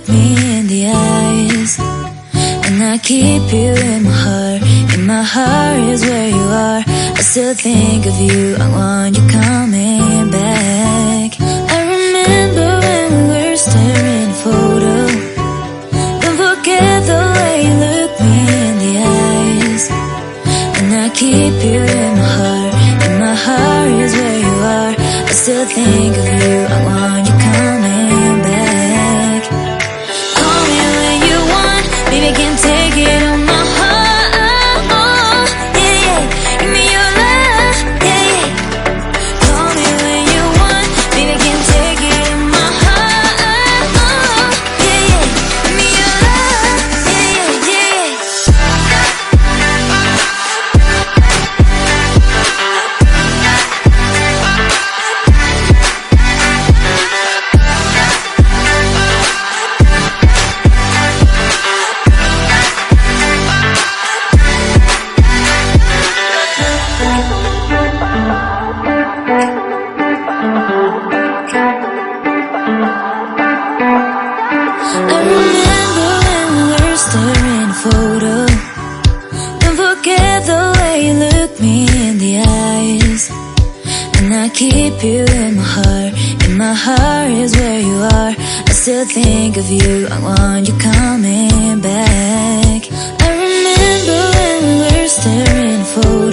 look me in the eyes, and I keep you in my heart. In my heart is where you are. I still think of you, I want you coming back. I remember when we were staring at a photo. Don't forget the way you look me in the eyes, and I keep you in my heart. In my heart is where you are. I still think of you, I want you coming back. Call me when you want, baby, I can't take it on my heart. Yeah, yeah, give me your love, yeah, yeah. Call me when you want, baby, I can't take it on my heart. Yeah, yeah, give me your love, yeah, yeah, I remember when we were staring at a photo. Don't forget the way you look me in the eyes, and I keep you in my heart. In my heart is where you are. I still think of you, I want you coming back. I remember when we were staring at a photo.